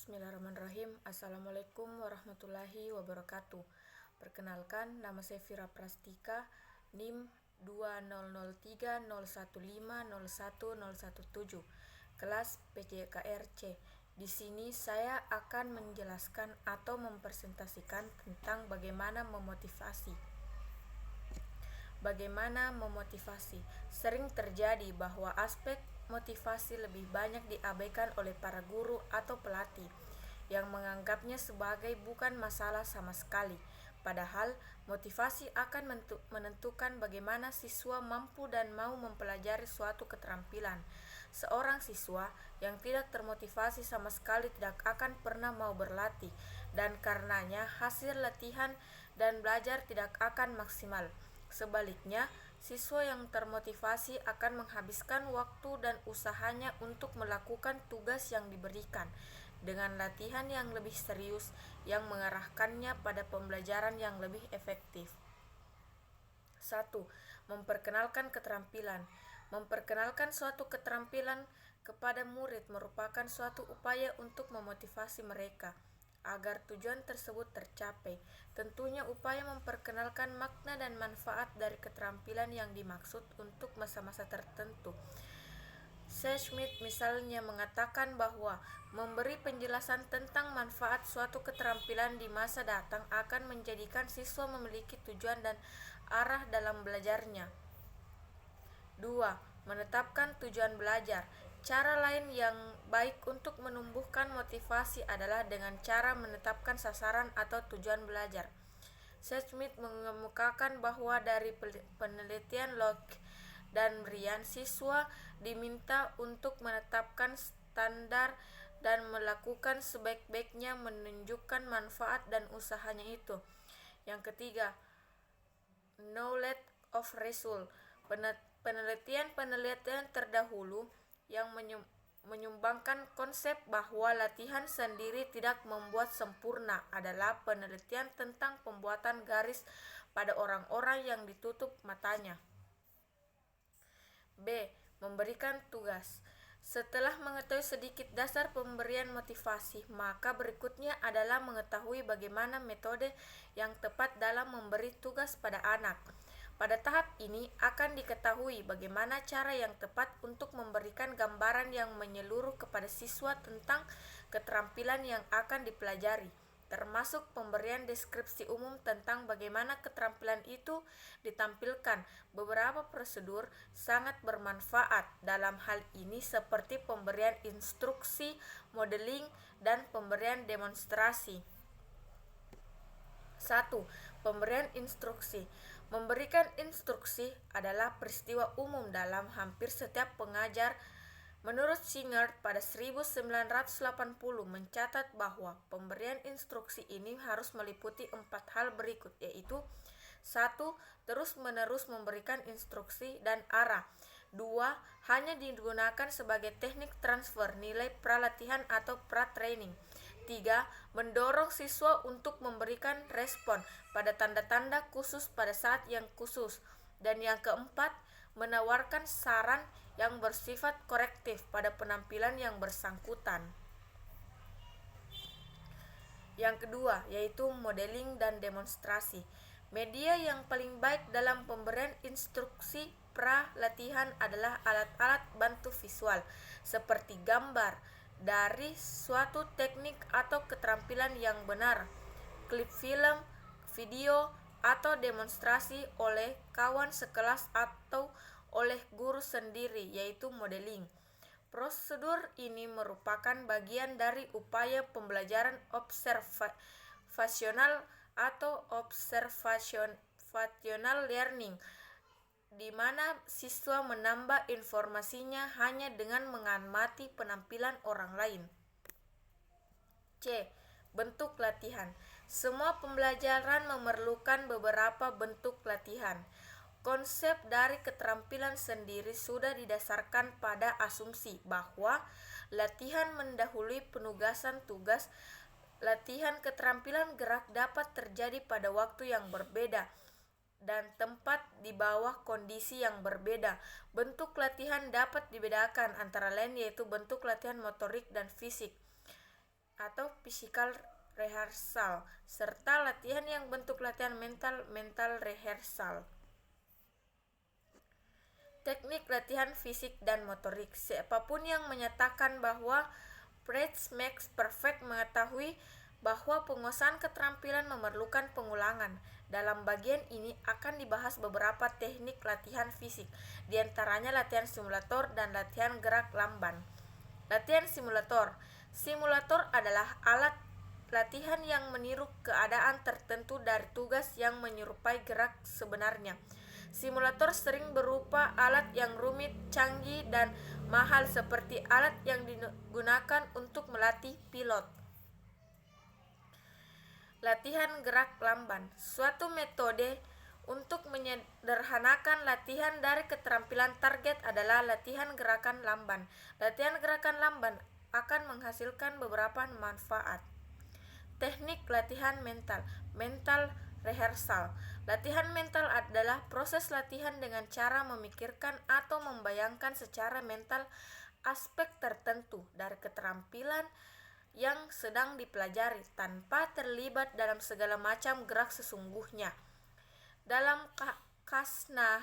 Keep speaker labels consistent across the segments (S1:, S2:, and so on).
S1: Bismillahirrahmanirrahim. Assalamualaikum warahmatullahi wabarakatuh. Perkenalkan, nama saya Vira Prastika, NIM 200301501017, kelas PJKRC. Di sini saya akan menjelaskan atau mempresentasikan tentang bagaimana memotivasi. Sering terjadi bahwa aspek motivasi lebih banyak diabaikan oleh para guru atau pelatih yang menganggapnya sebagai bukan masalah sama sekali. Padahal motivasi akan menentukan bagaimana siswa mampu dan mau mempelajari suatu keterampilan. Seorang siswa yang tidak termotivasi sama sekali tidak akan pernah mau berlatih, dan karenanya hasil latihan dan belajar tidak akan maksimal. Sebaliknya, siswa yang termotivasi akan menghabiskan waktu dan usahanya untuk melakukan tugas yang diberikan dengan latihan yang lebih serius yang mengarahkannya pada pembelajaran yang lebih efektif. 1. Memperkenalkan keterampilan. Memperkenalkan suatu keterampilan kepada murid merupakan suatu upaya untuk memotivasi mereka agar tujuan tersebut tercapai. Tentunya upaya memperkenalkan makna dan manfaat dari keterampilan yang dimaksud untuk masa-masa tertentu. Schmidt misalnya mengatakan bahwa memberi penjelasan tentang manfaat suatu keterampilan di masa datang akan menjadikan siswa memiliki tujuan dan arah dalam belajarnya. 2. Menetapkan tujuan belajar. Cara lain yang baik untuk menumbuhkan motivasi adalah dengan cara menetapkan sasaran atau tujuan belajar. Schmidt mengemukakan bahwa dari penelitian Locke dan Brian, siswa diminta untuk menetapkan standar dan melakukan sebaik-baiknya menunjukkan manfaat dan usahanya itu. Yang ketiga, knowledge of result. Penelitian terdahulu yang menyumbangkan konsep bahwa latihan sendiri tidak membuat sempurna adalah penelitian tentang pembuatan garis pada orang-orang yang ditutup matanya. B. Memberikan tugas. Setelah mengetahui sedikit dasar pemberian motivasi, maka berikutnya adalah mengetahui bagaimana metode yang tepat dalam memberi tugas pada anak. Pada tahap ini akan diketahui bagaimana cara yang tepat untuk memberikan gambaran yang menyeluruh kepada siswa tentang keterampilan yang akan dipelajari, termasuk pemberian deskripsi umum tentang bagaimana keterampilan itu ditampilkan. Beberapa prosedur sangat bermanfaat dalam hal ini seperti pemberian instruksi, modeling, dan pemberian demonstrasi. 1. Pemberian instruksi. Memberikan instruksi adalah peristiwa umum dalam hampir setiap pengajar. Menurut Singer pada 1980 mencatat bahwa pemberian instruksi ini harus meliputi 4 hal berikut, yaitu 1. Terus-menerus memberikan instruksi dan arah. 2. Hanya digunakan sebagai teknik transfer nilai pra-latihan atau pra-training. 3. Mendorong siswa untuk memberikan respon pada tanda-tanda khusus pada saat yang khusus. Dan yang keempat, menawarkan saran yang bersifat korektif pada penampilan yang bersangkutan. Yang kedua, yaitu modeling dan demonstrasi. Media yang paling baik dalam pemberian instruksi pra-latihan adalah alat-alat bantu visual, seperti gambar dari suatu teknik atau keterampilan yang benar, klip film, video, atau demonstrasi oleh kawan sekelas atau oleh guru sendiri, yaitu modeling. Prosedur ini merupakan bagian dari upaya pembelajaran observasional atau observational learning, di mana siswa menambah informasinya hanya dengan mengamati penampilan orang lain. C. Bentuk latihan. Semua pembelajaran memerlukan beberapa bentuk latihan. Konsep dari keterampilan sendiri sudah didasarkan pada asumsi bahwa latihan mendahului penugasan tugas. Latihan keterampilan gerak dapat terjadi pada waktu yang berbeda dan tempat di bawah kondisi yang berbeda. Bentuk latihan dapat dibedakan antara lain yaitu bentuk latihan motorik dan fisik. atau physical rehearsal, serta latihan yang bentuk latihan mental rehearsal. Teknik latihan fisik dan motorik. Siapapun yang menyatakan bahwa practice makes perfect mengetahui bahwa penguasaan keterampilan memerlukan pengulangan. Dalam bagian ini akan dibahas beberapa teknik latihan fisik, diantaranya latihan simulator dan latihan gerak lamban. Latihan simulator. Simulator adalah alat latihan yang meniru keadaan tertentu dari tugas yang menyerupai gerak sebenarnya. Simulator sering berupa alat yang rumit, canggih, dan mahal seperti alat yang digunakan untuk melatih pilot. Latihan gerak lamban. Suatu metode untuk menyederhanakan latihan dari keterampilan target adalah latihan gerakan lamban. Latihan gerakan lamban akan menghasilkan beberapa manfaat. Teknik latihan mental rehearsal. Latihan mental adalah proses latihan dengan cara memikirkan atau membayangkan secara mental aspek tertentu dari keterampilan yang sedang dipelajari tanpa terlibat dalam segala macam gerak sesungguhnya. Dalam kasnah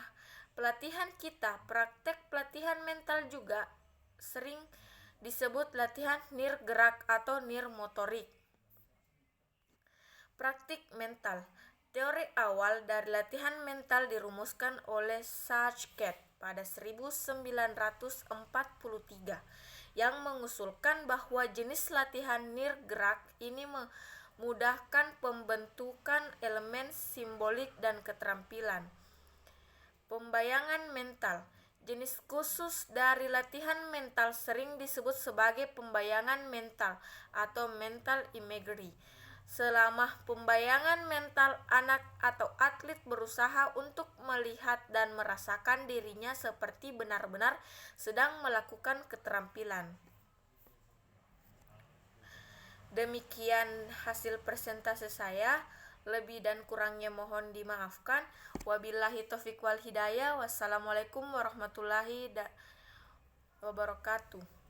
S1: pelatihan kita, praktek pelatihan mental juga sering disebut latihan nirgerak atau nirmotorik. Praktik mental. Teori awal dari latihan mental dirumuskan oleh Sachs pada 1943 yang mengusulkan bahwa jenis latihan nirgerak ini memudahkan pembentukan elemen simbolik dan keterampilan. Pembayangan mental. Jenis khusus dari latihan mental sering disebut sebagai pembayangan mental atau mental imagery. Selama pembayangan mental, anak atau atlet berusaha untuk melihat dan merasakan dirinya seperti benar-benar sedang melakukan keterampilan. Demikian hasil presentasi saya. Lebih dan kurangnya mohon dimaafkan. Wabillahi taufiq wal hidayah. Wassalamualaikum warahmatullahi wabarakatuh.